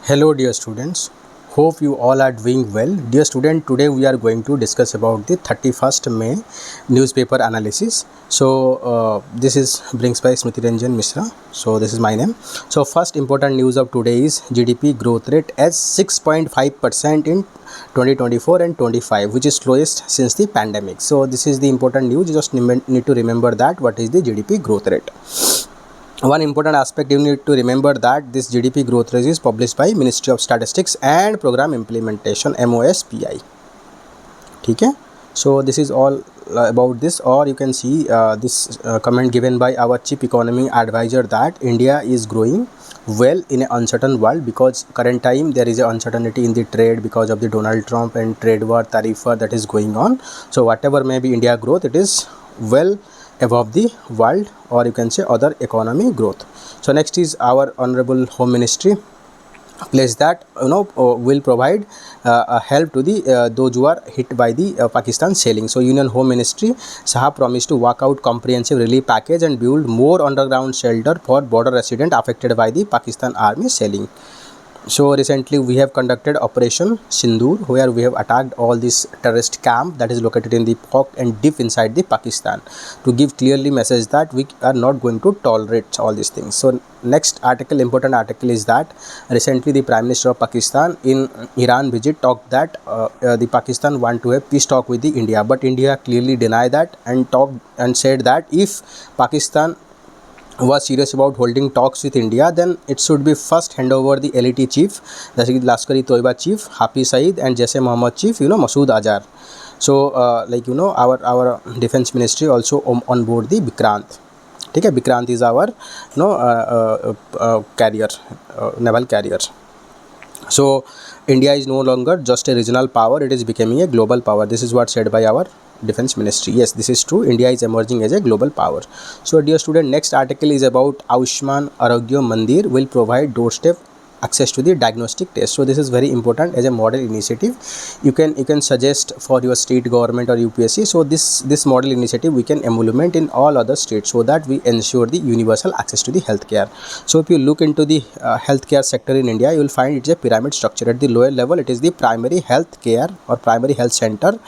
Hello dear students, hope you all are doing well. Dear student, today we are going to discuss about the 31st May newspaper analysis. This is brings by Smruti Mishra. So this is my name. So first important news of today is GDP growth rate as 6.5% in 2024 and 25, which is slowest since the pandemic. So this is the important news. You just need to remember that what is the GDP growth rate. One important aspect you need to remember that this GDP growth rate is published by Ministry of Statistics and Program Implementation MOSPI. ठीक है, so this is all about this. Or you can see this comment given by our chief economy advisor that India is growing well in an uncertain world, because current time there is a uncertainty in the trade because of the Donald Trump and trade war, tariff war that is going on. So whatever may be India growth, it is well above the world, or you can say other economy growth. So next is our honorable home ministry place that will provide help to the those who are hit by the Pakistan shelling. So Union Home Ministry Sahab promised to work out comprehensive relief package and build more underground shelter for border resident affected by the Pakistan army shelling. So recently we have conducted Operation Sindoor, where we have attacked all this terrorist camp that is located in the Pak and deep inside the Pakistan, to give clearly message that we are not going to tolerate all these things. So next article, important article, is that recently the Prime Minister of Pakistan in Iran visit talked that the Pakistan want to have peace talk with the India, but India clearly denied that and talked and said that if Pakistan was serious about holding talks with India, then it should be first hand over the LET chief, that's Lashkar-e Toiba chief Hafiz Saeed, and Jaish Mohammed chief Masood Azhar. So our defense ministry also on board the Vikrant. Okay, Vikrant is our carrier, naval carrier. So India is no longer just a regional power, it is becoming a global power. This is what said by our defense ministry. Yes, this is true. India is emerging as a global power. So dear student, next article is about Ayushman Arogya Mandir will provide doorstep access to the diagnostic test. So this is very important as a model initiative. You can suggest for your state government or UPSC. So this model initiative we can implement in all other states, so that we ensure the universal access to the healthcare. So if you look into the healthcare sector in India, you will find it's a pyramid structure. At the lower level it is the primary health care or primary health center.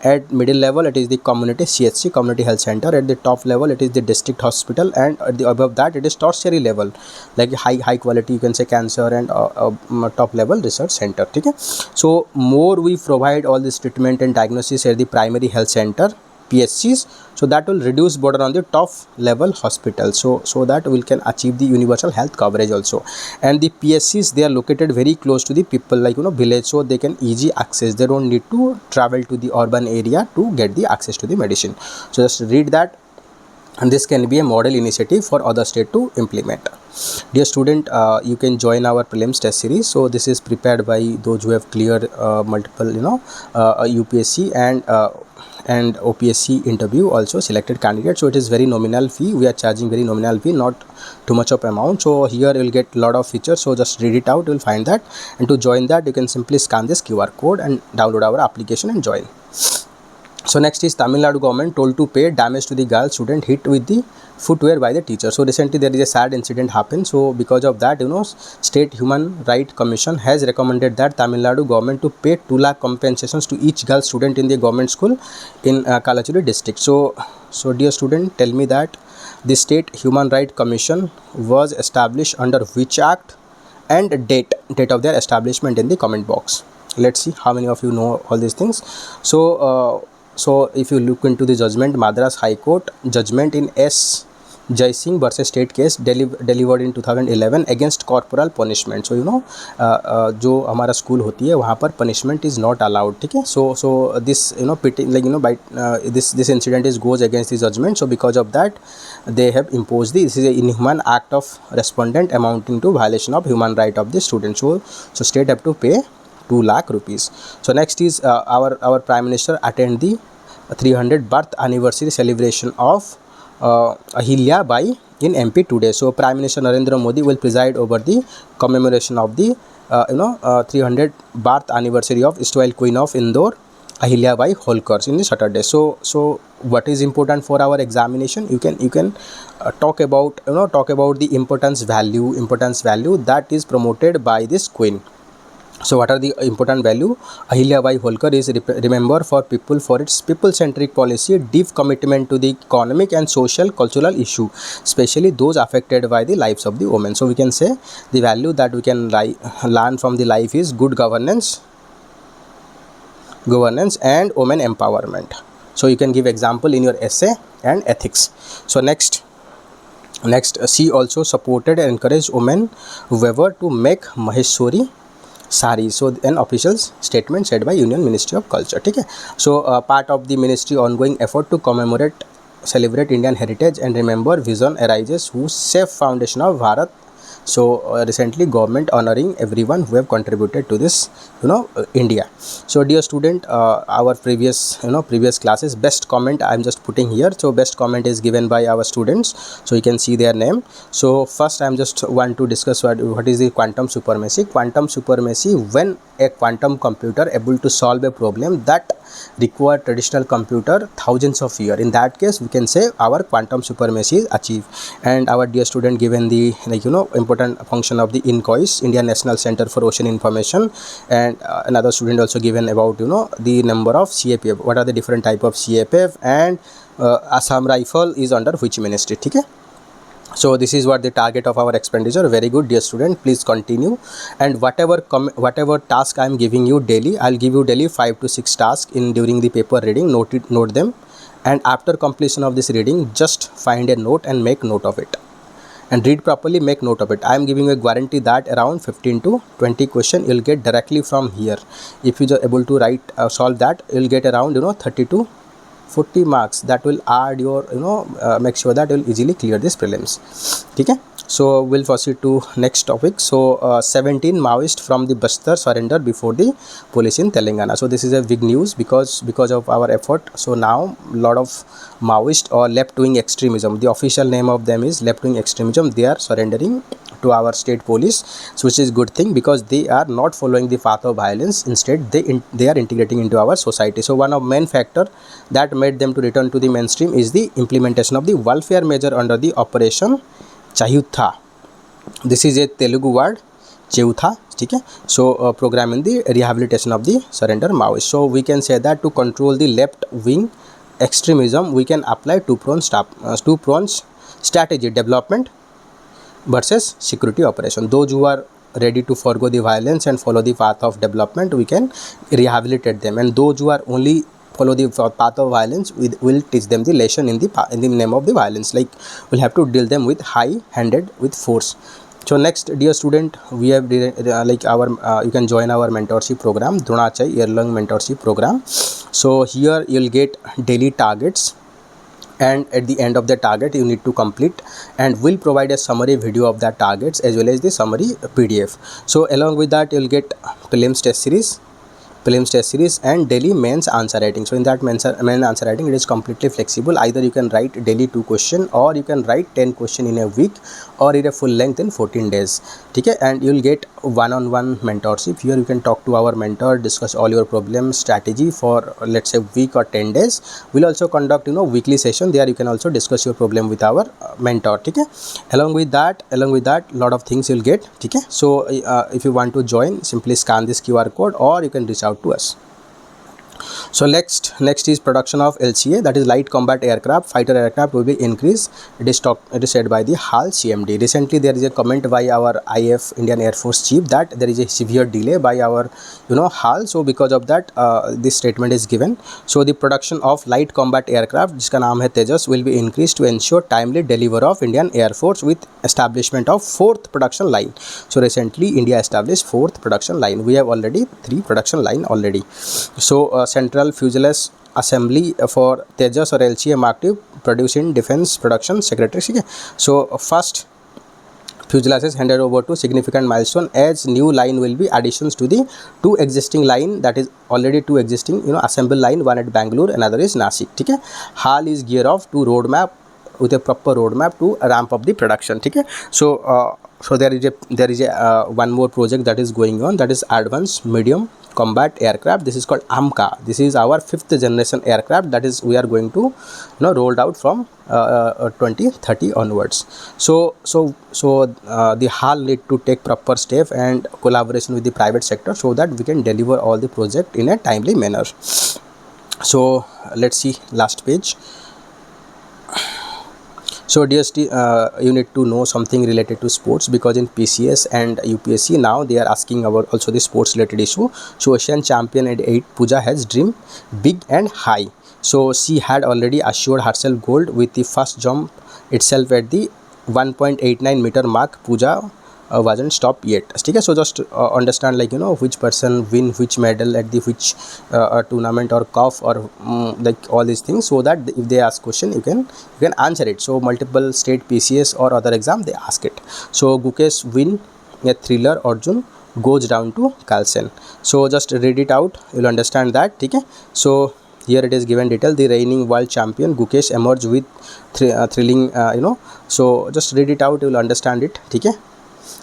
At middle level it is the community CHC, community health center. At the top level it is the district hospital, and at the above that it is tertiary level, like high quality, you can say, cancer and top level research center. Okay, so more we provide all this treatment and diagnosis at the primary health center, PSCs, so that will reduce burden on the top level hospital, so that we can achieve the universal health coverage also. And the PSCs, they are located very close to the people, like village, so they can easy access. They don't need to travel to the urban area to get the access to the medicine. So just read that, and this can be a model initiative for other state to implement. Dear student, you can join our prelims test series. So this is prepared by those who have cleared multiple UPSC and OPSC interview, also selected candidates. So it is very nominal fee. We are charging very nominal fee, not too much of amount. So here you will get a lot of features, so just read it out, you will find that. And to join that, you can simply scan this QR code and download our application and join. So next is Tamil Nadu government told to pay damage to the girl student hit with the footwear by the teacher. So recently there is a sad incident happened. So because of that, State Human Right Commission has recommended that Tamil Nadu government to pay 2 lakh compensations to each girl student in the government school in Kalachuri district. So dear student, tell me that the State Human Right Commission was established under which act, and date of their establishment in the comment box. Let's see how many of you know all these things. So if you look into the judgment, Madras High Court judgment in S. Jai Singh versus state case delivered in 2011 against corporal punishment. So जो हमारा school होती है वहाँ पर punishment is not allowed. ठीक है, so this this incident goes against the judgment. So because of that, they have imposed this is a inhuman act of respondent amounting to violation of human right of the student. So state have to pay 2 lakh rupees. So next is our Prime Minister attend the 300th birth anniversary celebration of Ahilya Bai in MP today. So Prime Minister Narendra Modi will preside over the commemoration of the 300th birth anniversary of erstwhile Queen of Indore, Ahilya Bai Holkar, in the Saturday. So what is important for our examination? You can talk about the importance value that is promoted by this queen. So what are the important value? Ahilyabai Holkar is remembered for its people-centric policy, deep commitment to the economic and social cultural issue, especially those affected by the lives of the women. So we can say the value that we can learn from the life is good governance and women empowerment. So you can give example in your essay and ethics. So next, she also supported and encouraged women weaver to make Maheshwari सारी. So an official statement said by Union Ministry of Culture. ठीक है. So part of the ministry ongoing effort to celebrate Indian heritage and remember vision arises whose safe foundation of Bharat. So recently government honoring everyone who have contributed to this India. So dear student, our previous classes best comment I am just putting here. So best comment is given by our students, so you can see their name. So first I am just want to discuss what is the quantum supremacy. Quantum supremacy, when a quantum computer able to solve a problem that require traditional computer thousands of years, in that case we can say our quantum supremacy is achieved. And our dear student given the important function of the INCOIS, Indian National Center for Ocean Information, and another student also given about the number of CAPF, what are the different type of CAPF, and Assam rifle is under which ministry. ठीक है. So this is what the target of our expenditure. Very good dear student, please continue. And whatever task I am giving you daily, I'll give you daily 5 to 6 tasks during the paper reading. Note them, and after completion of this reading just find a note and make note of it and read properly, make note of it. I am giving you a guarantee that around 15 to 20 question you'll get directly from here. If you are able to solve that, you'll get around 30 to 40 marks that will add your make sure that you'll easily clear this prelims. Okay, so we'll proceed to next topic. So 17 Maoists from the Bastar surrender before the police in Telangana. So this is a big news because of our effort. So now lot of Maoist or left-wing extremism, the official name of them is left-wing extremism, they are surrendering to our state police, so which is good thing because they are not following the path of violence. Instead they are integrating into our society. So one of main factor that made them to return to the mainstream is the implementation of the welfare measure under the Operation Chayutha. This is a Telugu word, Chayutha. ठीक है. So program in the rehabilitation of the surrender Maoists. So we can say that to control the left wing extremism we can apply two-pronged strategy: development versus security operation. Those who are ready to forgo the violence and follow the path of development, we can rehabilitate them, and those who are only follow the path of violence, we will teach them the lesson in the name of the violence, like we'll have to deal them with high-handed with force. So next dear student, we have like our you can join our mentorship program, Dronachai year-long mentorship program. So here you'll get daily targets, and at the end of the target you need to complete, and we'll provide a summary video of that targets as well as the summary PDF. So along with that you'll get prelims test series and daily mains answer writing. So in that main answer writing, it is completely flexible. Either you can write daily 2 question, or you can write 10 question in a week, or in a full length in 14 days. Okay, and you'll get one-on-one mentorship. Here you can talk to our mentor, discuss all your problem strategy for let's say week or 10 days. We'll also conduct weekly session. There you can also discuss your problem with our mentor. Okay, along with that lot of things you'll get. Okay, so if you want to join, simply scan this QR code or you can reach out to us. So next is production of LCA, that is light combat aircraft. Fighter aircraft will be increased. It is said by the HAL CMD. Recently there is a comment by our IF Indian Air Force Chief that there is a severe delay by our HAL. So because of that this statement is given. So the production of light combat aircraft, jiska naam hai Tejas, will be increased to ensure timely delivery of Indian Air Force with establishment of 4th production line. So recently India established 4th production line. We have already 3 production line already. So central fuselage assembly for Tejas or LCA Mark II produced in Defense Production Secretary. So first fuselage is handed over to significant milestone, as new line will be additions to the 2 existing line, that is already 2 existing assemble line, one at Bangalore, another is Nasik. HAL is gear off to roadmap proper roadmap to ramp up the production. ठीक है. So there is a one more project that is going on, that is advanced medium combat aircraft. This is called AMCA. This is our 5th generation aircraft that is we are going to rolled out from 2030 onwards. So the HAL need to take proper step and collaboration with the private sector so that we can deliver all the project in a timely manner. So let's see last page. So you need to know something related to sports, because in PCS and UPSC now they are asking about also the sports related issue. So Asian champion at 8 Pooja has dreamed big and high. So she had already assured herself gold with the first jump itself at the 1.89 meter mark. Pooja wasn't stopped yet. ठीक है. So just understand like which person win which medal at the which tournament or cup or like all these things, so that if they ask question you can answer it. So multiple state PCS or other exam they ask it. So Gukesh win a thriller, Arjun goes down to Carlsen. So just read it out, you'll understand that. ठीक है. So here it is given detail. The reigning world champion Gukesh emerged with thrilling so just read it out, you will understand it. ठीक है.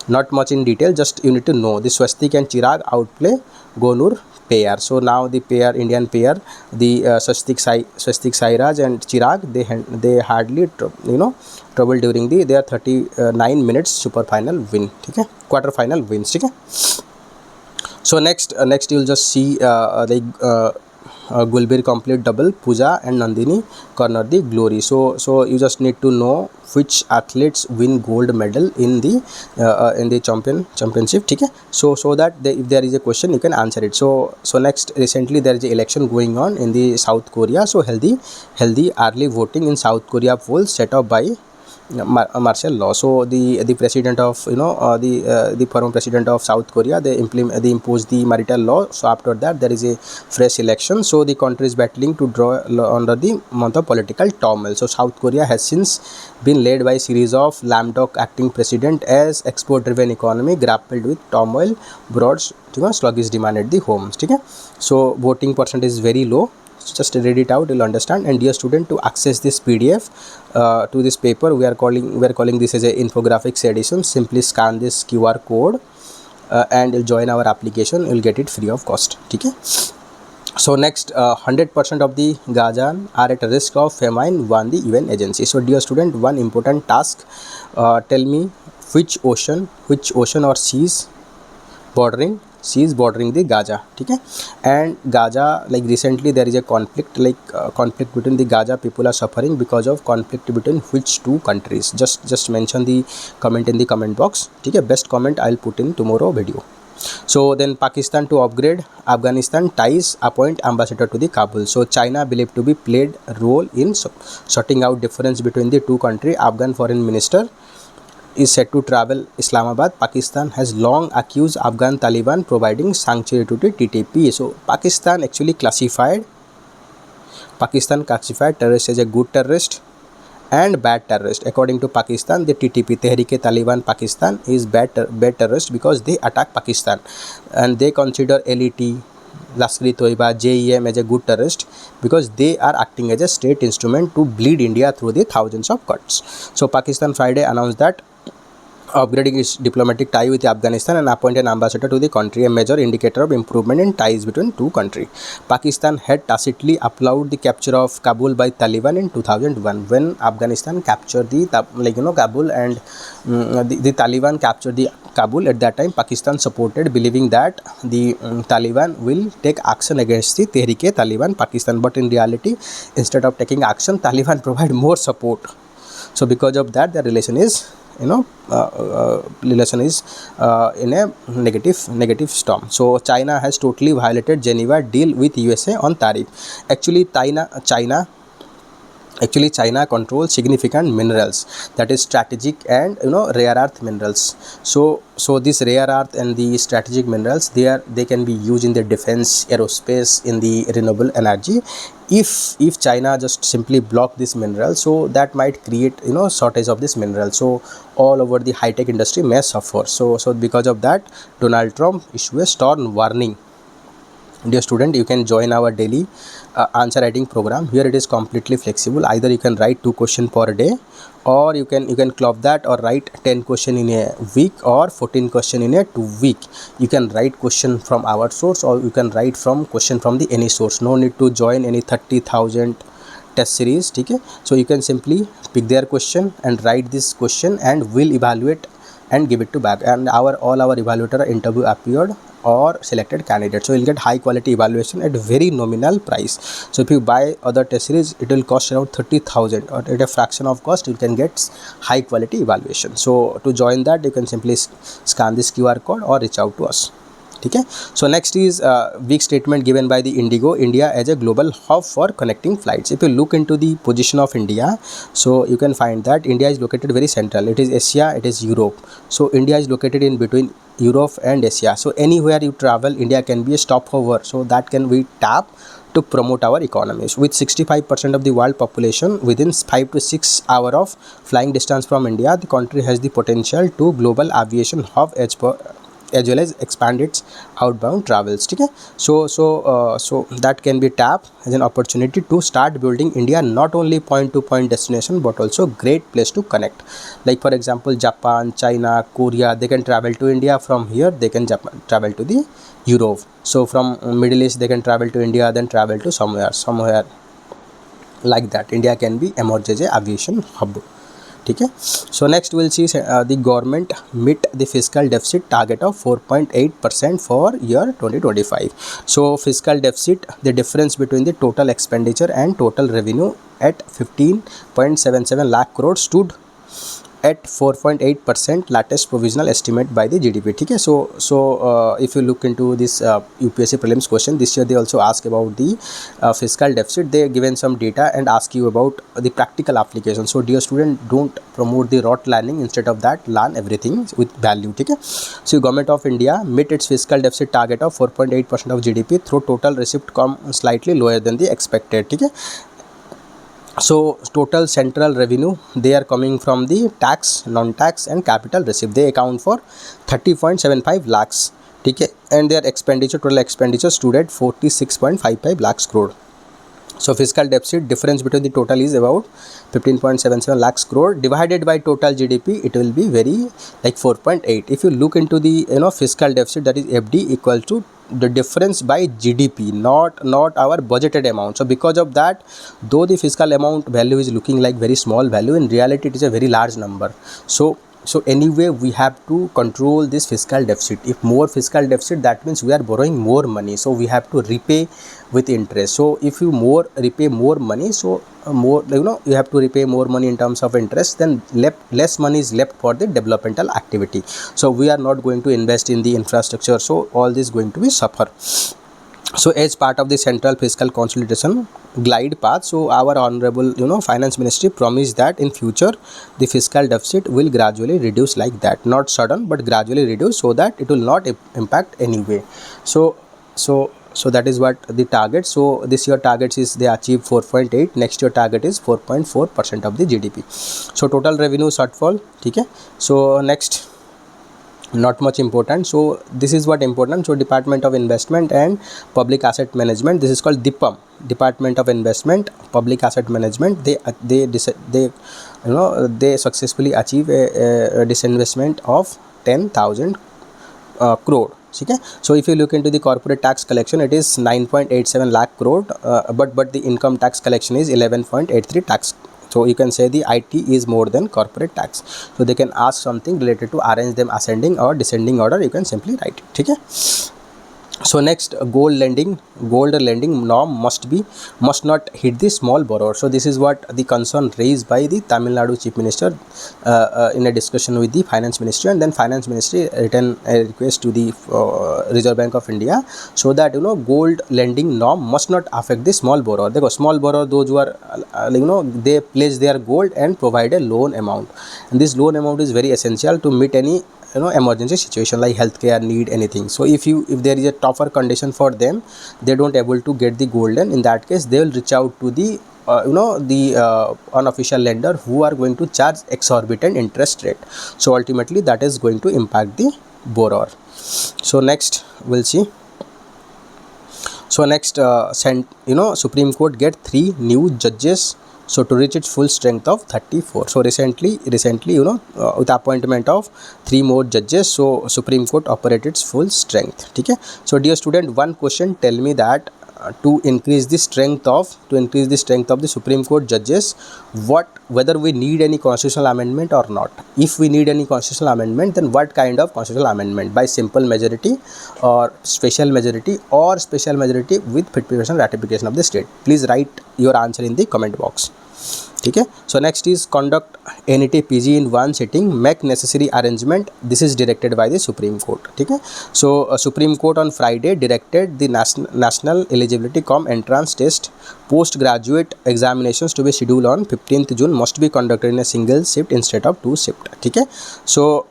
Not much in detail, just you need to know the Swastik and Chirag outplay Gonur pair. So now the pair, Indian pair, the Swastik Sairaj and Chirag, they hardly trouble during their 39 minutes super final win. ठीक है. Quarter final wins. ठीक है. So next you'll just see Gulbir complete double, Pooja and Nandini corner the glory. So you just need to know which athletes win gold medal in the championship. ठीक है. So that if there is a question you can answer it. So next, recently there is a election going on in the South Korea. So healthy early voting in South Korea polls set up by martial law. So the president of the former president of South Korea, they impose the marital law. So after that there is a fresh election. So the country is battling to draw under the month of political turmoil. So South Korea has since been led by a series of lame duck acting president as export driven economy grappled with turmoil, broad sluggish demand at the homes. ठीक है. So voting percentage is very low. Just read it out, you'll understand. And dear student, to access this PDF to this paper, we are calling this as a Infographics Edition. Simply scan this QR code and you'll join our application. You'll get it free of cost. ठीक है. So next, 100% of the Gazan are at risk of famine, warned the UN agency. So dear student, one important task. Tell me which ocean or seas bordering the Gaza. ठीक है. And Gaza, like recently there is a conflict between the Gaza people are suffering because of conflict between which two countries. Just mention the comment in the comment box. ठीक है. Best comment I'll put in tomorrow video. So then Pakistan to upgrade Afghanistan ties, appoint ambassador to the Kabul. So China believed to be played role in sorting out difference between the two countries. Afghan foreign minister is set to travel Islamabad. Pakistan has long accused Afghan Taliban providing sanctuary to the TTP. So Pakistan classified terrorist as a good terrorist and bad terrorist. According to Pakistan, the TTP, Tehrik-e-Taliban Pakistan, is bad terrorist because they attack Pakistan, and they consider LET, Lashkar-e-Toiba, JEM as a good terrorist because they are acting as a state instrument to bleed India through the thousands of cuts. So Pakistan Friday announced that upgrading its diplomatic tie with Afghanistan and appoint an ambassador to the country, a major indicator of improvement in ties between two countries. Pakistan had tacitly applauded the capture of Kabul by Taliban in 2001 when Afghanistan captured the Kabul, and the Taliban captured the Kabul. At that time, Pakistan supported, believing that the Taliban will take action against the Tehrik-e-Taliban Pakistan. But in reality, instead of taking action, Taliban provide more support. So because of that, the relation is in a negative storm. So China has totally violated Geneva deal with USA on tariff. Actually China controls significant minerals, that is strategic and rare earth minerals. So this rare earth and the strategic minerals, they can be used in the defense, aerospace, in the renewable energy. If China just simply block this mineral, so that might create shortage of this mineral. So all over the high-tech industry may suffer. So because of that, Donald Trump issued a stern warning Dear student, you can join our daily answer writing program. Here it is completely flexible. Either you can write 2 questions per day, or you can club that or write 10 question in a week or 14 question in a 2 week. You can write question from our source, or you can write from question from the any source. No need to join any 30,000 test series. Okay, so you can simply pick their question and write this question, and we'll evaluate and give it to back, and all our evaluator interview appeared or selected candidates. So you'll get high quality evaluation at very nominal price. So if you buy other test series, it will cost around 30,000, or at a fraction of cost you can get high quality evaluation. So to join that, you can simply scan this QR code or reach out to us. Okay, so next is weak statement given by the Indigo, India as a global hub for connecting flights. If you look into the position of India, so you can find that India is located very central. It is Asia, it is Europe. So India is located in between Europe and Asia. So anywhere you travel, India can be a stopover. So that can we tap to promote our economies. With 65% of the world population within 5 to 6 hours of flying distance from India, the country has the potential to global aviation hub as well as expand its outbound travels. Okay, so that can be tapped as an opportunity to start building India not only point to point destination, but also great place to connect. Like for example, Japan, China, Korea, they can travel to India. From here they can travel to the Europe. So from Middle East they can travel to India, then travel to somewhere like that. India can be emerge as a aviation hub. Okay, so next we'll see the government meet the fiscal deficit target of 4.8% for year 2025. So fiscal deficit, the difference between the total expenditure and total revenue at 15.77 lakh crore stood at 4.8% latest provisional estimate by the GDP. Okay, so if you look into this UPSC prelims question this year, they also ask about the fiscal deficit. They given some data and ask you about the practical application. So dear student, don't promote the rote learning. Instead of that, learn everything with value. Okay, so government of India met its fiscal deficit target of 4.8% of GDP through total receipt come slightly lower than the expected. Okay, so total central revenue, they are coming from the tax, non-tax and capital receipt. They account for 30.75 lakhs. Okay, and their expenditure, total expenditure stood at 46.55 lakhs crore. So fiscal deficit difference between the total is about 15.77 lakhs crore divided by total GDP. It will be very like 4.8. If you look into the fiscal deficit, that is FD equal to the difference by GDP, not our budgeted amount. So because of that, though the fiscal amount value is looking like very small value, in reality it is a very large number. So anyway, we have to control this fiscal deficit. If more fiscal deficit, that means we are borrowing more money, so we have to repay with interest. So if you repay more money, so more you have to repay more money in terms of interest, then less money is left for the developmental activity. So we are not going to invest in the infrastructure, so all this going to be suffer. So as part of the central fiscal consolidation glide path, so our honorable finance ministry promised that in future the fiscal deficit will gradually reduce like that, not sudden but gradually reduce, so that it will not impact anyway. So that is what the target. So this year targets is they achieve 4.8, next year target is 4.4% of the GDP. So total revenue shortfall. Okay, so next, not much important. So this is what important. So Department of Investment and Public Asset Management, this is called DIPAM, Department of Investment Public Asset Management, they successfully achieve a disinvestment of 10,000 crore. Okay, so if you look into the corporate tax collection, it is 9.87 lakh crore, but the income tax collection is 11.83 tax. So you can say the IT is more than corporate tax. So they can ask something related to arrange them ascending or descending order, you can simply write it. Okay, so next, gold lending norm must not hit the small borrower. So this is what the concern raised by the Tamil Nadu Chief Minister in a discussion with the Finance Ministry, and then Finance Ministry written a request to the Reserve Bank of India, so that gold lending norm must not affect the small borrower. Because small borrower, those who are they pledge their gold and provide a loan amount, and this loan amount is very essential to meet any emergency situation like healthcare need, anything. So if there is a tougher condition for them, they don't able to get the gold loan, in that case they will reach out to the unofficial lender who are going to charge exorbitant interest rate. So ultimately that is going to impact the borrower. So next we'll see So next, Supreme Court get 3 new judges, so to reach its full strength of 34. So recently, with appointment of 3 more judges, so Supreme Court operated its full strength. Okay. So dear student, one question, tell me that to increase the strength of the Supreme Court judges, whether we need any constitutional amendment or not. If we need any constitutional amendment, then what kind of constitutional amendment, by simple majority or special majority with 50% ratification of the state. Please write your answer in the comment box. Okay. So next is conduct NET PG in one sitting, make necessary arrangement. This is directed by the Supreme Court. Okay. So Supreme Court on Friday directed the national eligibility entrance test postgraduate examinations to be scheduled on 15th June must be conducted in a single shift instead of 2 shift. Okay. So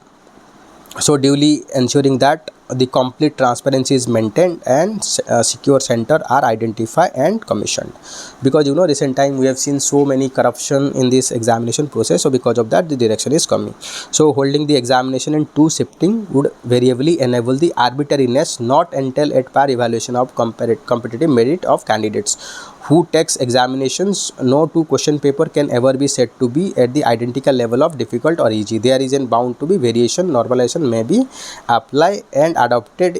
duly ensuring that the complete transparency is maintained and secure center are identified and commissioned, because recent time we have seen so many corruption in this examination process. So because of that, the direction is coming. So holding the examination in 2 shifting would variably enable the arbitrariness not entail at par evaluation of competitive merit of candidates who takes examinations. No 2 question paper can ever be said to be at the identical level of difficult or easy. There is bound to be variation. Normalization may be applied and adopted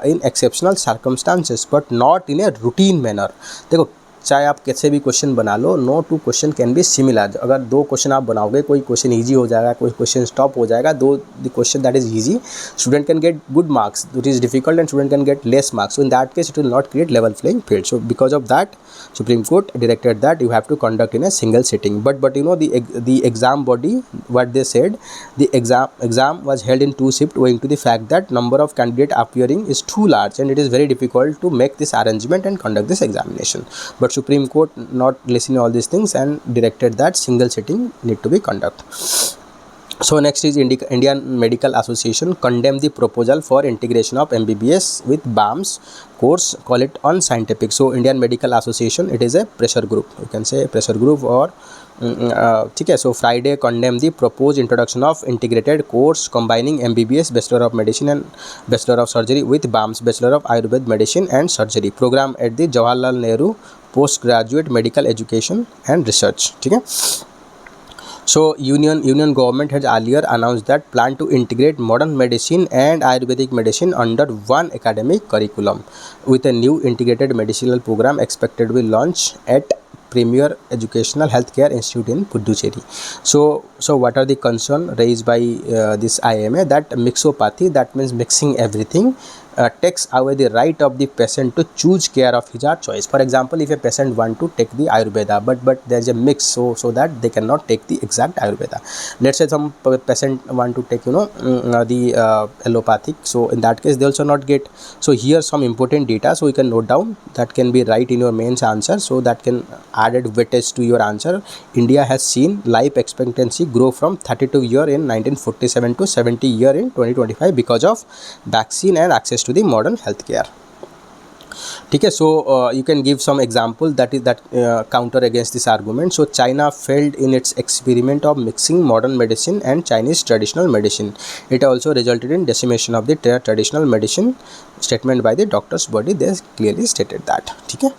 in exceptional circumstances, but not in a routine manner. देखो, चाहे आप कैसे भी question बना लो, no 2 question can be similar. अगर 2 question आप बनाओगे, कोई क्वेश्चन ईजी हो जाएगा, कोई क्वेश्चन स्टॉप हो जाएगा. दो the question that is easy, student can get good marks. It is difficult and student can get less marks. So in that case, it will not create level playing field. So because of that, Supreme Court directed that you have to conduct in a single sitting. But the exam body, what they said, the exam was held in 2 shifts owing to the fact that number of candidates appearing is too large and it is very difficult to make this arrangement and conduct this examination. But Supreme Court not listening all these things and directed that single sitting need to be conducted. So next is Indian Medical Association condemned the proposal for integration of MBBS with BAMS course, call it on scientific. So Indian Medical Association, it is a pressure group, you can say pressure group or ठीक है. So Friday condemned the proposed introduction of integrated course combining MBBS Bachelor of Medicine and Bachelor of Surgery with BAMS Bachelor of Ayurveda Medicine and Surgery program at the Jawaharlal Nehru Postgraduate Medical Education and Research. ठीक है. So union government has earlier announced that plan to integrate modern medicine and Ayurvedic medicine under one academic curriculum with a new integrated medicinal program expected to be launched at Premier Educational Healthcare Institute in Puducherry. So what are the concern raised by this IMA? That mixopathy, that means mixing everything, takes away the right of the patient to choose care of his or choice. For example, if a patient want to take the Ayurveda, but there is a mix, so that they cannot take the exact Ayurveda. Let's say some patient want to take the allopathic, so in that case they also not get. So here some important data, so you can note down, that can be right in your mains answer, so that can added weightage to your answer. India has seen life expectancy grow from 32 year in 1947 to 70 year in 2025 because of vaccine and access to the modern healthcare. ठीक है. So you can give some example that counter against this argument. So China failed in its experiment of mixing modern medicine and Chinese traditional medicine. It also resulted in decimation of the traditional medicine. Statement by the doctors body, they clearly stated that. ठीक है.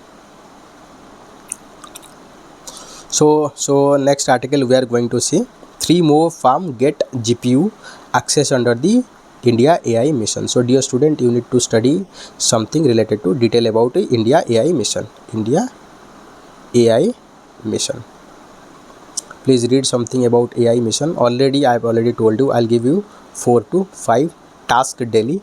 So next article we are going to see 3 more farm get GPU access under the India AI mission. So dear student, you need to study something related to detail about the India AI mission. India AI mission. Please read something about AI mission. I have already told you, I'll give you 4 to 5 tasks daily.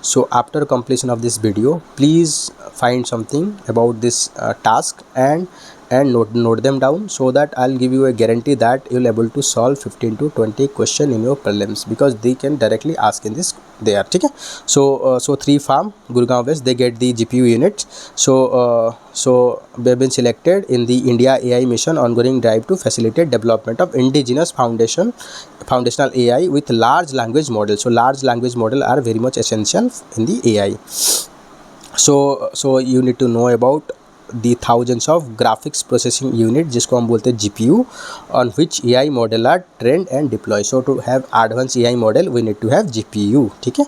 So after completion of this video, please find something about this task and note them down, so that I'll give you a guarantee that you'll able to solve 15 to 20 question in your prelims, because they can directly ask in this there. Okay. So 3 farm Gurgaon West, they get the GPU units. So they've been selected in the India AI mission ongoing drive to facilitate development of indigenous foundational AI with large language models. So large language model are very much essential in the AI. So you need to know about the thousands of graphics processing unit जिसको हम बोलते हैं GPU, on which AI model are trained and deployed. So to have advanced AI model we need to have GPU. ठीक है.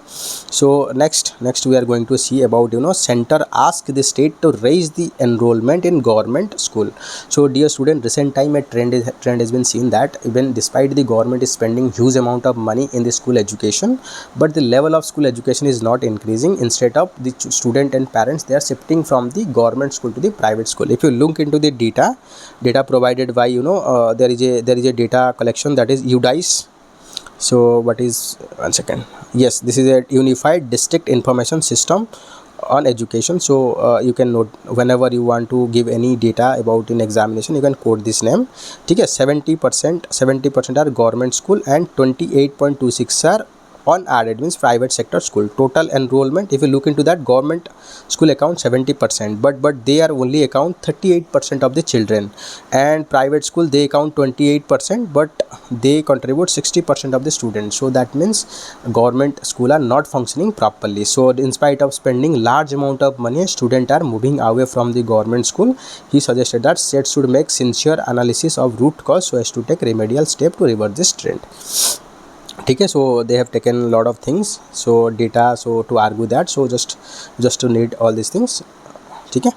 So next we are going to see about center ask the state to raise the enrollment in government school. So dear student, recent time a trend has been seen that even despite the government is spending huge amount of money in the school education, but the level of school education is not increasing. Instead of the student and parents, they are shifting from the government school to the private school. If you look into the data provided by there is a data collection, that is UDICE. So what is, one second, yes, this is a unified district information system on education. So you can note whenever you want to give any data about in examination, you can quote this name. ठीक है. 70% are government school and 28.26 are on added, means private sector school. Total enrollment, if you look into that, government school account 70%, but they are only account 38% of the children, and private school they account 28%, but they contribute 60% of the students. So that means government school are not functioning properly. So in spite of spending large amount of money, students are moving away from the government school. He suggested that states should make sincere analysis of root cause so as to take remedial step to reverse this trend. ठीक है. So they have taken a lot of things, so data, so to argue that, so just to need all these things. ठीक है.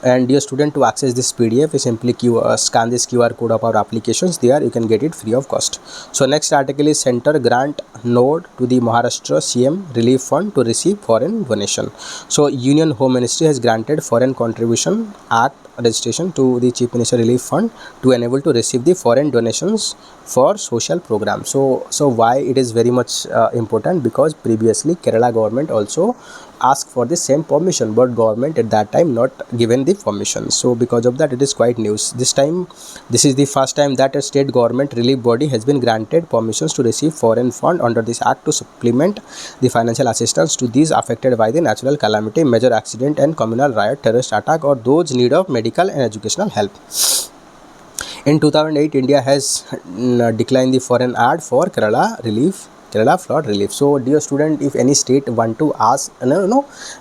And dear student, to access this PDF, you simply scan this QR code of our applications. There you can get it free of cost. So next article is center grant node to the Maharashtra CM relief fund to receive foreign donation. So Union Home Ministry has granted foreign contribution act registration to the Chief Minister relief fund to enable to receive the foreign donations for social programs. So why it is very much important, because previously Kerala government also asked for the same permission, but government at that time not given the permission. So because of that, it is quite news. This is the first time that a state government relief body has been granted permissions to receive foreign fund under this act to supplement the financial assistance to these affected by the natural calamity, major accident and communal riot, terrorist attack, or those in need of medical and educational help. In 2008, India has declined the foreign aid for Kerala flood relief. So dear student, if any state want to ask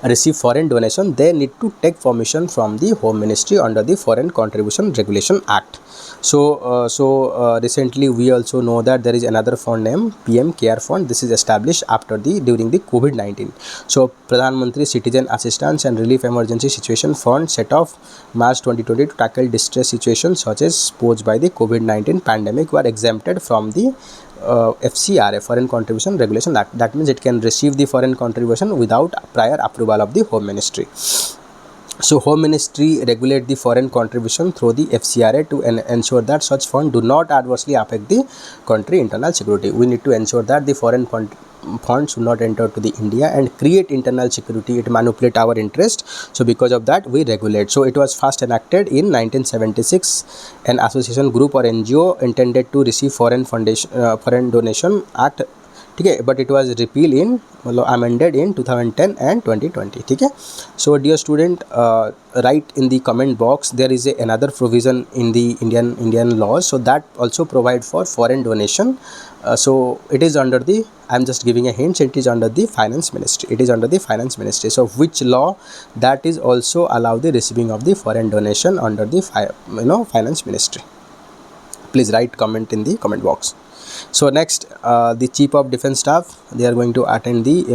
receive foreign donation, they need to take permission from the Home Ministry under the Foreign Contribution Regulation Act. So recently we also know that there is another fund named PM Care Fund. This is established during the COVID-19. So Pradhan Mantri Citizen Assistance and Relief Emergency Situation Fund set off March 2020 to tackle distress situations such as posed by the COVID-19 pandemic were exempted from the FCRA, Foreign Contribution Regulation Act. That means it can receive the foreign contribution without prior approval of the Home Ministry. So Home Ministry regulate the foreign contribution through the FCRA to ensure that such funds do not adversely affect the country internal security. We need to ensure that the foreign funds should not enter to the India and create internal security. It manipulate our interest. So because of that, we regulate. So it was first enacted in 1976. An association, group or NGO intended to receive foreign donation act. ठीक, but it was amended in 2010 and 2020. ठीक है. So dear student, write in the comment box, there is another provision in the Indian laws, so that also provide for foreign donation. So it is under the, I am just giving a hint, it is under the Finance Ministry. It is under the Finance Ministry. So which law that is also allow the receiving of the foreign donation under the Finance Ministry? Please write comment in the comment box. So next, the Chief of Defence Staff, they are going to attend the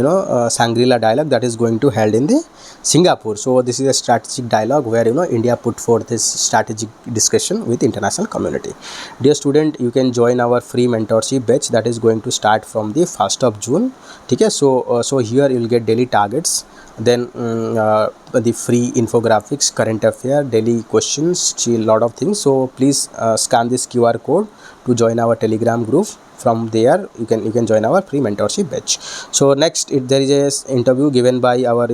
Shangri-La dialogue that is going to held in the Singapore. So this is a strategic dialogue where India put forth this strategic discussion with international community. Dear student, you can join our free mentorship batch that is going to start from the 1st of June. Okay, so here you will get daily targets, then the free infographics, current affair, daily questions, a lot of things. So please scan this QR code to join our Telegram group. From there you can join our free mentorship batch. So next, there is a interview given by our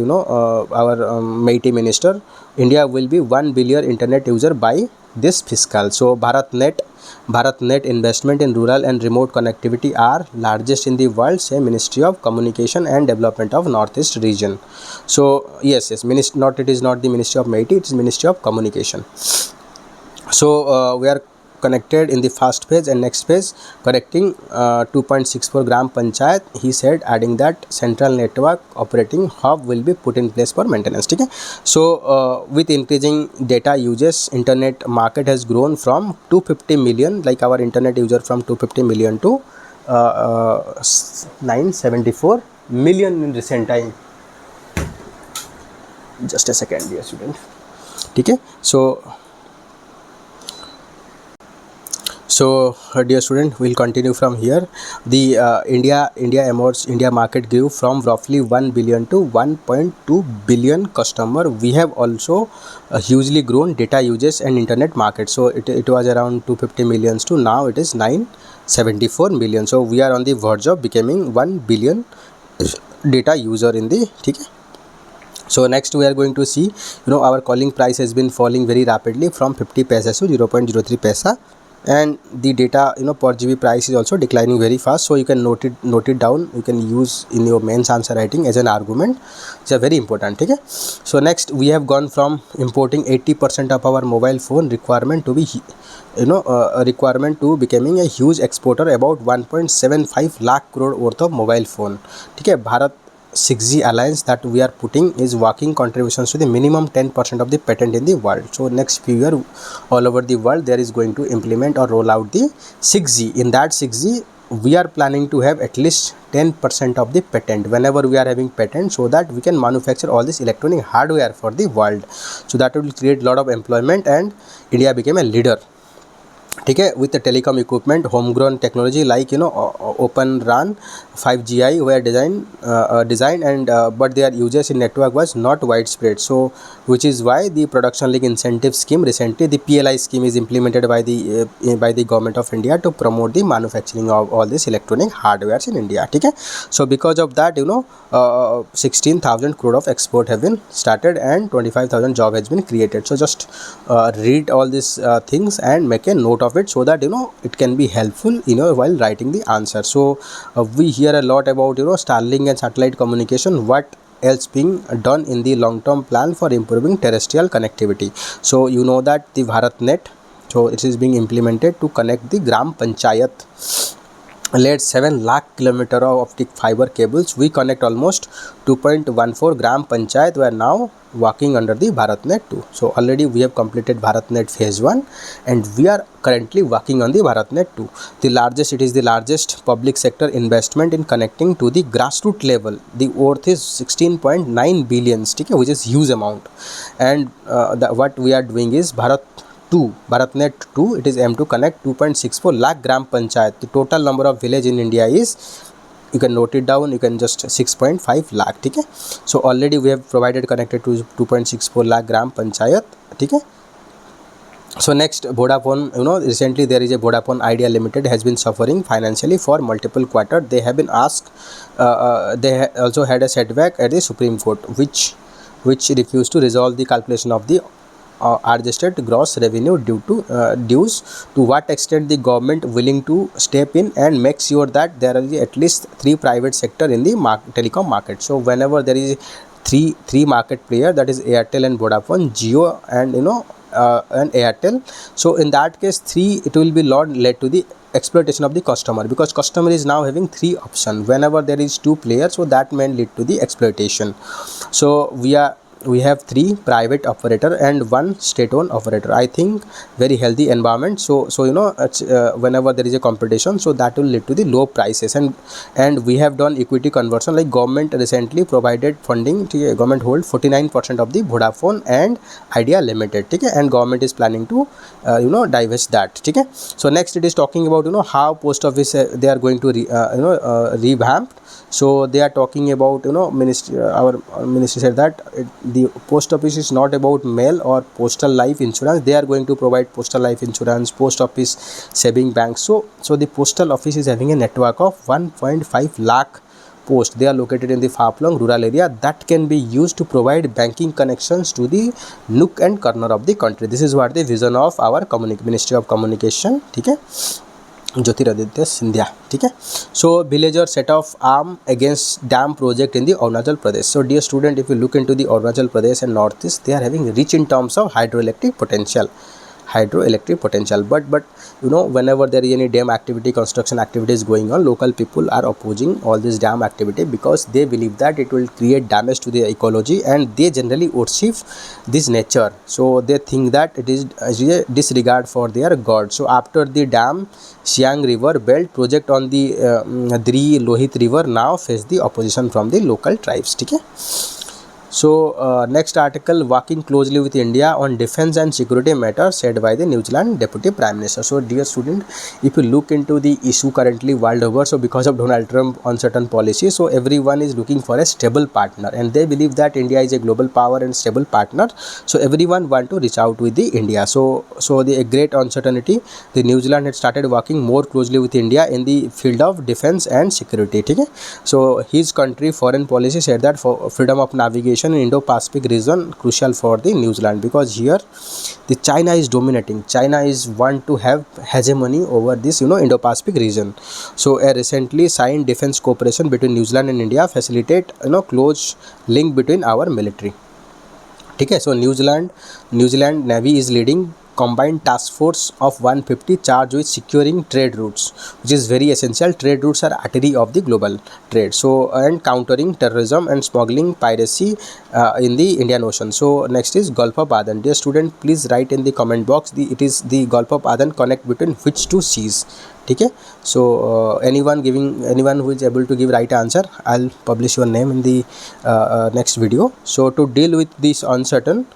Mighty Minister. India will be 1 billion internet user by this fiscal. So BharatNet investment in rural and remote connectivity are largest in the world, say Ministry of Communication and Development of Northeast region. So yes, it is not the Ministry of Mighty, it is Ministry of Communication. So we are connected in the first phase, and next phase connecting 2.64 gram panchayat. He said, adding that central network operating hub will be put in place for maintenance. Okay. So with increasing data uses, internet market has grown from 250 million, like our internet user, from 250 million to 974 million in recent time. Just a second, dear student. Okay. So dear student, we'll continue from here. The India market grew from roughly 1 billion to 1.2 billion customer. We have also hugely grown data uses and internet market. So it was around 250 millions to now it is 974 million. So we are on the verge of becoming 1 billion data user in the. Okay. So next we are going to see, our calling price has been falling very rapidly from 50 paisa to 0.03 paisa, and the data per GB price is also declining very fast. So you can note it down. You can use in your mains answer writing as an argument. It's a very important. Okay. So next we have gone from importing 80% of our mobile phone requirement to be a requirement to becoming a huge exporter, about 1.75 lakh crore worth of mobile phone. Okay. Bharat 6G alliance that we are putting is working contributions to the minimum 10% of the patent in the world. So next few years all over the world there is going to implement or roll out the 6G. In that 6G we are planning to have at least 10% of the patent whenever we are having patent, so that we can manufacture all this electronic hardware for the world. So that will create a lot of employment and India became a leader. Okay, with the telecom equipment, homegrown technology like Open RAN 5GI were designed and but their uses in network was not widespread. So which is why the production link incentive scheme, recently the PLI scheme, is implemented by the government of India to promote the manufacturing of all this electronic hardwares in India. Okay, so because of that 16,000 crore of export have been started and 25,000 job has been created. So just read all these things and make a note of it, so that it can be helpful while writing the answer. So we hear a lot about Starlink and satellite communication. What else being done in the long term plan for improving terrestrial connectivity? So that the BharatNet, so it is being implemented to connect the gram panchayat. Laid 7 lakh kilometer of optic fiber cables. We connect almost 2.14 gram panchayat. We are now working under the BharatNet 2. So already we have completed BharatNet phase 1 and we are currently working on the BharatNet 2. It is the largest public sector investment in connecting to the grassroots level. The worth is 16.9 billion, which is huge amount. And what we are doing is BharatNet 2, it is aimed to connect 2.64 lakh gram panchayat. The total number of village in India is, you can note it down, you can just 6.5 lakh. Okay. So already we have provided connected to 2.64 lakh gram panchayat. Okay. So next, Vodafone, recently there is a Vodafone Idea Limited has been suffering financially for multiple quarters. They have been asked, they also had a setback at the Supreme Court, which refused to resolve the calculation of the adjusted gross revenue dues. To what extent the government willing to step in and make sure that there are at least 3 private sector in the telecom market. So whenever there is three market player, that is Airtel and Vodafone, Jio and and Airtel. So in that case, it will be led to the exploitation of the customer, because customer is now having 3 options. Whenever there is 2 players, so that may lead to the exploitation. So we have 3 private operator and 1 state-owned operator. I think very healthy environment. So it's, whenever there is a competition, so that will lead to the low prices. And we have done equity conversion, like government recently provided funding to government hold 49% of the Vodafone and Idea Limited. Okay, and government is planning to divest that. Okay. So next it is talking about how post office they are going to revamp. So they are talking about our ministry said that the post office is not about mail or postal life insurance. They are going to provide postal life insurance, post office saving banks. So the postal office is having a network of 1.5 lakh posts. They are located in the far-flung rural area that can be used to provide banking connections to the nook and corner of the country. This is what the vision of our Ministry of Communication. Okay. Jyotiraditya Scindia. ठीक है. So villager set off arm against dam project in the Arunachal Pradesh. So dear student, if you look into the Arunachal Pradesh and Northeast, they are having rich in terms of hydroelectric potential. hydroelectric potential. But you know, whenever there is any dam activity, construction activities going on, local people are opposing all this dam activity because they believe that it will create damage to the ecology, and they generally worship this nature. So they think that it is a disregard for their god. So after the dam Siang river belt project on the Dri Lohit river now face the opposition from the local tribes. Okay. So next article, working closely with India on defense and security matters, said by the New Zealand Deputy Prime Minister. So dear student, if you look into the issue currently world over, so because of Donald Trump uncertain policy, so everyone is looking for a stable partner, and they believe that India is a global power and stable partner. So everyone want to reach out with the India. So the great uncertainty, the New Zealand had started working more closely with India in the field of defense and security. Okay? So his country foreign policy said that for freedom of navigation in Indo-Pacific region crucial for the New Zealand, because here the China is dominating. China is want to have hegemony over this, you know, Indo-Pacific region. So a recently signed defense cooperation between New Zealand and India facilitate, you know, close link between our military. Okay, so New Zealand Navy is leading combined task force of 150 charged with securing trade routes, which is very essential. Trade routes are artery of the global trade. So and countering terrorism and smuggling piracy in the Indian Ocean. So next is Gulf of Aden. Dear student, please write in the comment box it is the Gulf of Aden connect between which two seas. Okay, so anyone who is able to give right answer, I'll publish your name in the next video. So to deal with this uncertain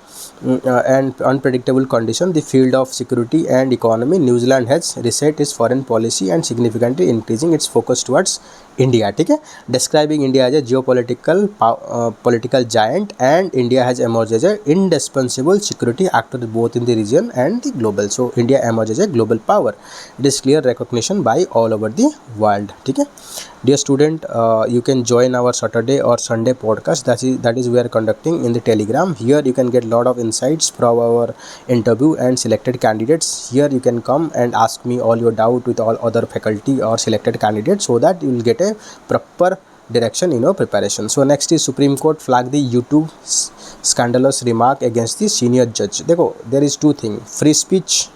and unpredictable condition, the field of security and economy, New Zealand has reset its foreign policy and significantly increasing its focus towards India. Okay, describing India as a geopolitical political giant, and India has emerged as an indispensable security actor both in the region and the global. So India emerges as a global power. It is clear recognition by all over the world. Okay, dear student, you can join our Saturday or Sunday podcast. That is we are conducting in the Telegram. Here you can get lot of insights from our interview and selected candidates. Here you can come and ask me all your doubt with all other faculty or selected candidates, so that you will get a proper direction in your preparation. So next is Supreme Court flagged the YouTube scandalous remark against the senior judge. Dekho, there is two things: free speech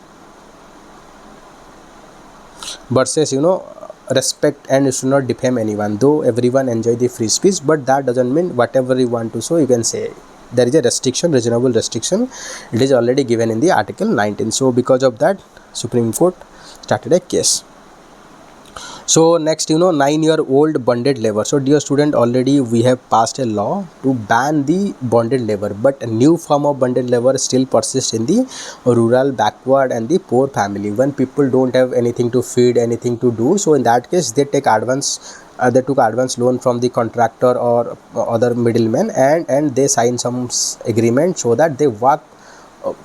versus, you know, respect, and you should not defame anyone. Though everyone enjoy the free speech, but that doesn't mean whatever you want to, so you can say. There is a restriction, reasonable restriction. It is already given in the Article 19. So because of that, Supreme Court started a case. So next, you know, 9-year-old bonded labor. So dear student, already we have passed a law to ban the bonded labor, but a new form of bonded labor still persists in the rural, backward and the poor family, when people don't have anything to feed, anything to do. So in that case, they take advance they took advance loan from the contractor or other middleman, and they sign some agreement so that they work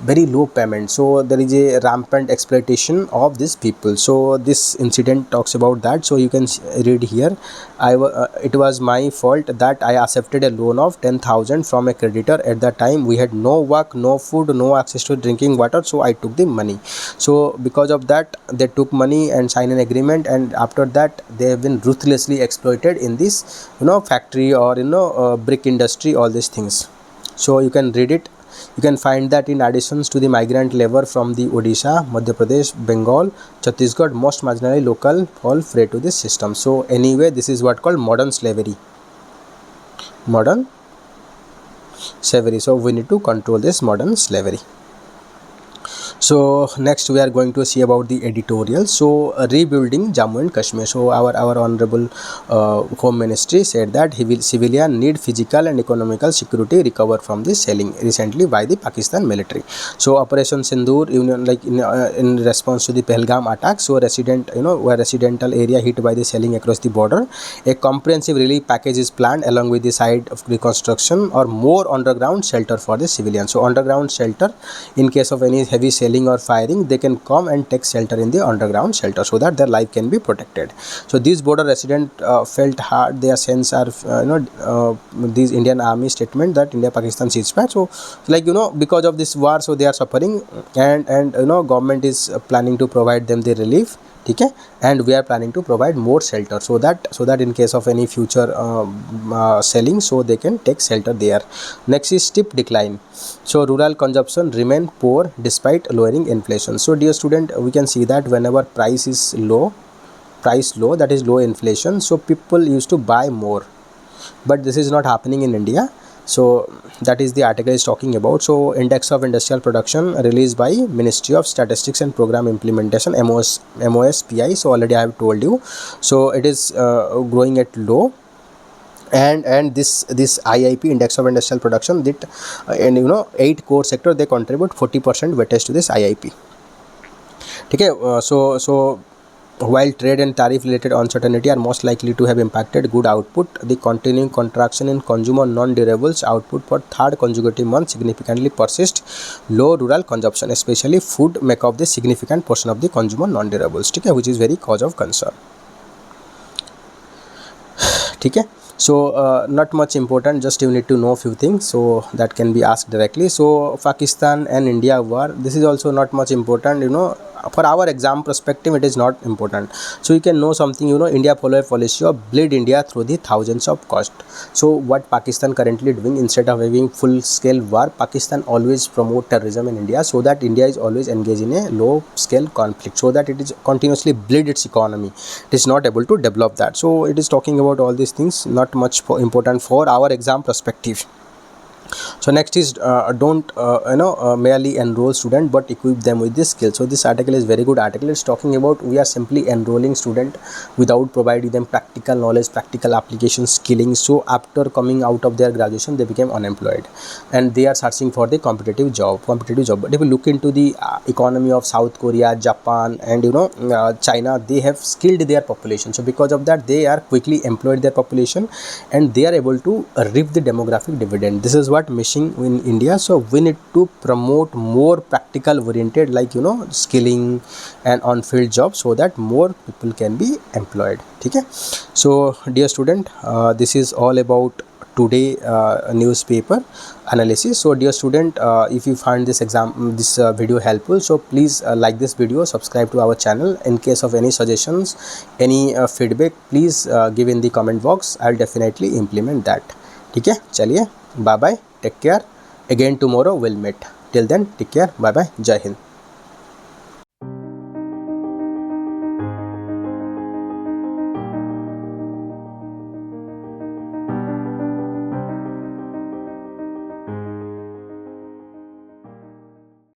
very low payment. So there is a rampant exploitation of these people. So this incident talks about that. So you can read here, it was my fault that I accepted a loan of 10,000 from a creditor. At that time we had no work, no food, no access to drinking water, so I took the money. So because of that, they took money and signed an agreement, and after that they have been ruthlessly exploited in this, you know, factory or, you know, brick industry, all these things. So you can read it. You can find that in addition to the migrant labor from the Odisha, Madhya Pradesh, Bengal, Chhattisgarh, most marginally local fall prey to this system. So anyway, this is what called modern slavery. Modern slavery. So we need to control this modern slavery. So next we are going to see about the editorial. So rebuilding Jammu and Kashmir. So our honorable Home Ministry said that civilian need physical and economical security recover from the shelling recently by the Pakistan military. So Operation Sindoor, in response to the Pahalgam attack. So residential area hit by the shelling across the border. A comprehensive relief package is planned along with the site of reconstruction or more underground shelter for the civilians. So underground shelter, in case of any heavy shelling or firing, they can come and take shelter in the underground shelter so that their life can be protected. So these border residents felt hard. Their sense are these Indian Army statement that India-Pakistan ceasefire. So because of this war, so they are suffering, and government is planning to provide them the relief. Okay, and we are planning to provide more shelter so that in case of any future selling, so they can take shelter there. Next is steep decline. So rural consumption remain poor despite lowering lowering inflation. So dear student, we can see that whenever price low, that is low inflation, so people used to buy more, but this is not happening in India. So that is the article is talking about. So index of industrial production released by Ministry of Statistics and Program Implementation, MOSPI. So already I have told you, so it is growing at low, and this IIP, index of industrial production, that and 8 core sector, they contribute 40% weightage to this IIP. Okay, so while trade and tariff related uncertainty are most likely to have impacted good output, the continuing contraction in consumer non-durables output for third consecutive month significantly persists. Low rural consumption, especially food, make up the significant portion of the consumer non-durables, okay, which is very cause of concern. Okay, so not much important, just you need to know few things, so that can be asked directly. So Pakistan and India war, this is also not much important, for our exam perspective it is not important. So you can know something, India follow a policy of bleed India through the thousands of cost. So what Pakistan currently doing, instead of having full scale war, Pakistan always promote terrorism in India, so that India is always engaged in a low scale conflict, so that it is continuously bleed its economy, it is not able to develop that. So it is talking about all these things, not much important for our exam perspective. So next is don't merely enroll student but equip them with this skill. So this article is very good article. It's talking about we are simply enrolling student without providing them practical knowledge, practical application skilling. So after coming out of their graduation, they became unemployed and they are searching for the competitive job. But if you look into the economy of South Korea, Japan, and China, they have skilled their population. So because of that, they are quickly employed their population and they are able to reap the demographic dividend. This is what missing in India. So we need to promote more practical oriented, like skilling and on-field jobs, so that more people can be employed. Okay, so dear student, this is all about today newspaper analysis. So dear student, if you find this video helpful, so please like this video, subscribe to our channel. In case of any suggestions, any feedback, please give in the comment box. I'll definitely implement that. ठीक है, चलिए, bye bye, take care, again tomorrow we'll meet. Till then, take care, bye bye, जय हिंद.